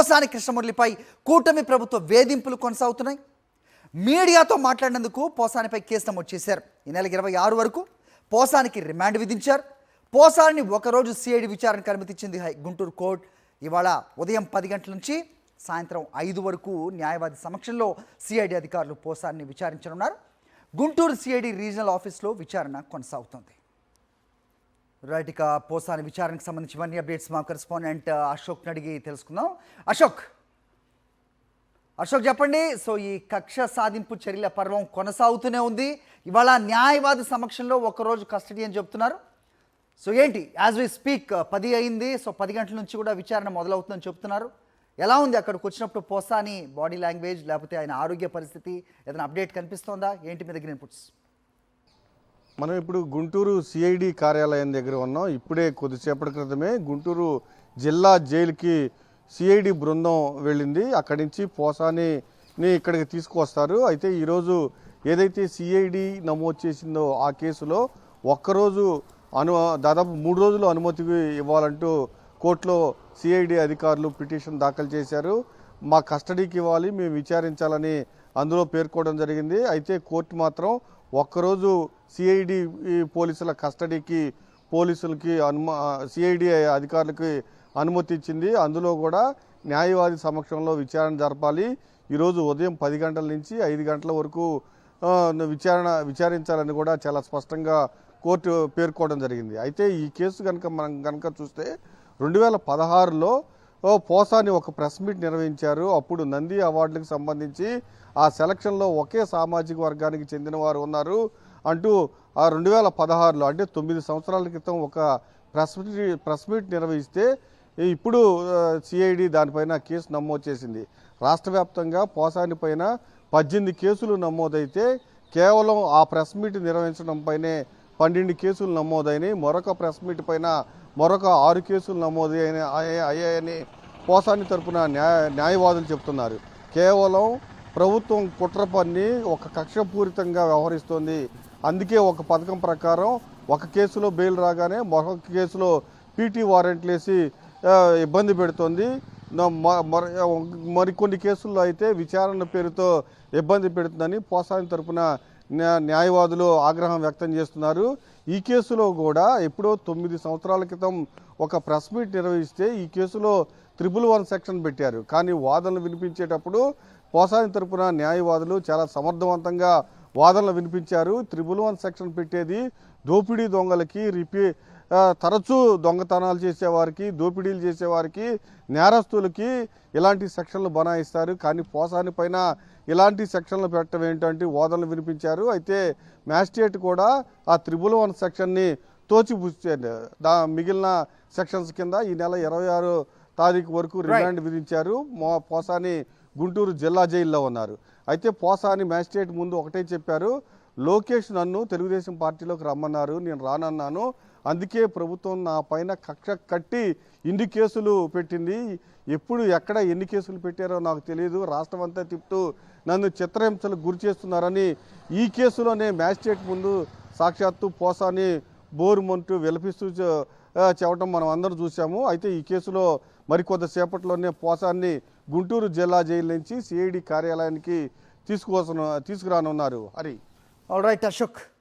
పోసాని కృష్ణమురళిపై కూటమి ప్రభుత్వ వేధింపులు కొనసాగుతున్నాయి. మీడియాతో మాట్లాడినందుకు పోసానిపై కేసు నమోదు చేశారు. ఈ నెల 26 వరకు పోసానికి రిమాండ్ విధించారు. పోసాని ఒకరోజు సిఐడి విచారణకు అనుమతించింది గుంటూరు కోర్టు. ఇవాళ ఉదయం 10 గంటల నుంచి సాయంత్రం 5 వరకు న్యాయవాది సమక్షంలో సిఐడి అధికారులు పోసాన్ని విచారించనున్నారు. గుంటూరు సిఐడి రీజనల్ ఆఫీస్లో విచారణ కొనసాగుతోంది. రైట్, ఇక పోసాని విచారణకు సంబంధించి ఇవన్నీ అప్డేట్స్ మా కరెస్పాండెంట్ అశోక్ అడిగి తెలుసుకుందాం. అశోక్ చెప్పండి. సో ఈ కక్ష సాధింపు చర్యల పర్వం కొనసాగుతూనే ఉంది. ఇవాళ న్యాయవాది సమక్షంలో ఒకరోజు కస్టడీ అని చెప్తున్నారు. సో ఏంటి, యాజ్ వి స్పీక్ 10 అయింది. సో 10 గంటల నుంచి కూడా విచారణ మొదలవుతుందని చెప్తున్నారు. ఎలా ఉంది అక్కడికి వచ్చినప్పుడు పోసాని బాడీ లాంగ్వేజ్, లేకపోతే ఆయన ఆరోగ్య పరిస్థితి, ఏదైనా అప్డేట్ కనిపిస్తోందా? ఏంటి మీ దగ్గర ఇన్పుట్స్? మనం ఇప్పుడు గుంటూరు సిఐడి కార్యాలయం దగ్గర ఉన్నాం. ఇప్పుడే కొద్దిసేపటి క్రితమే గుంటూరు జిల్లా జైలుకి సిఐడి బృందం వెళ్ళింది. అక్కడి నుంచి పోసానిని ఇక్కడికి తీసుకువస్తారు. అయితే ఈరోజు ఏదైతే సిఐడి నమోదు చేసిందో ఆ కేసులో ఒక్కరోజు దాదాపు 3 రోజులు అనుమతి ఇవ్వాలంటూ కోర్టులో సిఐడి అధికారులు పిటిషన్ దాఖలు చేశారు. మా కస్టడీకి ఇవ్వాలి, మేము విచారించాలని అందులో పేర్కోవడం జరిగింది. అయితే కోర్టు మాత్రం ఒక్కరోజు సిఐడి పోలీసుల కస్టడీకి పోలీసులకి సిఐడి అధికారులకి అనుమతి ఇచ్చింది. అందులో కూడా న్యాయవాది సమక్షంలో విచారణ జరపాలి. ఈరోజు ఉదయం 10 గంటల నుంచి 5 గంటల వరకు విచారించాలని కూడా చాలా స్పష్టంగా కోర్టు పేర్కోవడం జరిగింది. అయితే ఈ కేసు కనుక చూస్తే 2016లో పోసాని ఒక ప్రెస్ మీట్ నిర్వహించారు. అప్పుడు నంది అవార్డులకు సంబంధించి ఆ సెలక్షన్లో ఒకే సామాజిక వర్గానికి చెందిన వారు ఉన్నారు అంటూ ఆ 2016లో అంటే 9 సంవత్సరాల క్రితం ఒక ప్రెస్ మీట్ నిర్వహిస్తే ఇప్పుడు సిఐడి దానిపైన కేసు నమోదు చేసింది. రాష్ట్ర వ్యాప్తంగా పోసాని పైన 18 కేసులు నమోదైతే కేవలం ఆ ప్రెస్ మీట్ నిర్వహించడంపైనే 12 కేసులు నమోదైనాయి. మరొక ప్రెస్ మీట్ పైన మరొక 6 కేసులు అయ్యాయని పోసాని తరపున న్యాయవాదులు చెప్తున్నారు. కేవలం ప్రభుత్వం కుట్ర పన్ని ఒక కక్షపూరితంగా వ్యవహరిస్తోంది. అందుకే ఒక పథకం ప్రకారం ఒక కేసులో బెయిల్ రాగానే మరొక కేసులో పీటీ వారెంట్లు వేసి ఇబ్బంది పెడుతోంది. మరికొన్ని కేసుల్లో అయితే విచారణ పేరుతో ఇబ్బంది పెడుతుందని పోసాని తరపున న్యాయవాదులు ఆగ్రహం వ్యక్తం చేస్తున్నారు. ఈ కేసులో కూడా ఎప్పుడో 9 సంవత్సరాల క్రితం ఒక ప్రెస్ మీట్ నిర్వహిస్తే ఈ కేసులో 111 సెక్షన్ పెట్టారు. కానీ వాదనలు వినిపించేటప్పుడు పోసాని తరపున న్యాయవాదులు చాలా సమర్థవంతంగా వాదనలు వినిపించారు. 111 సెక్షన్ పెట్టేది దోపిడీ దొంగలకి, తరచూ దొంగతనాలు చేసేవారికి, దోపిడీలు చేసేవారికి, నేరస్తులకి ఇలాంటి సెక్షన్లు బనాయిస్తారు. కానీ పోసాని పైన ఇలాంటి సెక్షన్లు పెట్టడం ఏంటంటే వాదనలు వినిపించారు. అయితే మ్యాజిస్ట్రేట్ కూడా ఆ 111 సెక్షన్ని తోచిపుచ్చారు. మిగిలిన సెక్షన్స్ కింద ఈ నెల 26 తారీఖు వరకు రిమాండ్ విధించారు. పోసాని గుంటూరు జిల్లా జైల్లో ఉన్నారు. అయితే పోసాని మ్యాజిస్ట్రేట్ ముందు ఒకటే చెప్పారు, లోకేష్ నన్ను తెలుగుదేశం పార్టీలోకి రమ్మన్నారు, నేను రానన్నాను. అందుకే ప్రభుత్వం నా పైన కక్ష కట్టి ఇన్ని కేసులు పెట్టింది. ఎప్పుడు ఎక్కడ ఎన్ని కేసులు పెట్టారో నాకు తెలియదు. రాష్ట్రం అంతా తిప్పుతూ నన్ను చిత్రహింసలకు గురి చేస్తున్నారని ఈ కేసులోనే మ్యాజిస్ట్రేట్ ముందు సాక్షాత్తు పోసాని బోరుమంటూ విలపిస్తూ చెప్పడం మనం అందరం చూసాము. అయితే ఈ కేసులో మరికొద్దిసేపట్లోనే పోసాన్ని గుంటూరు జిల్లా జైలు నుంచి సిఐడి కార్యాలయానికి తీసుకురానున్నారు. హరి. All right Ashok.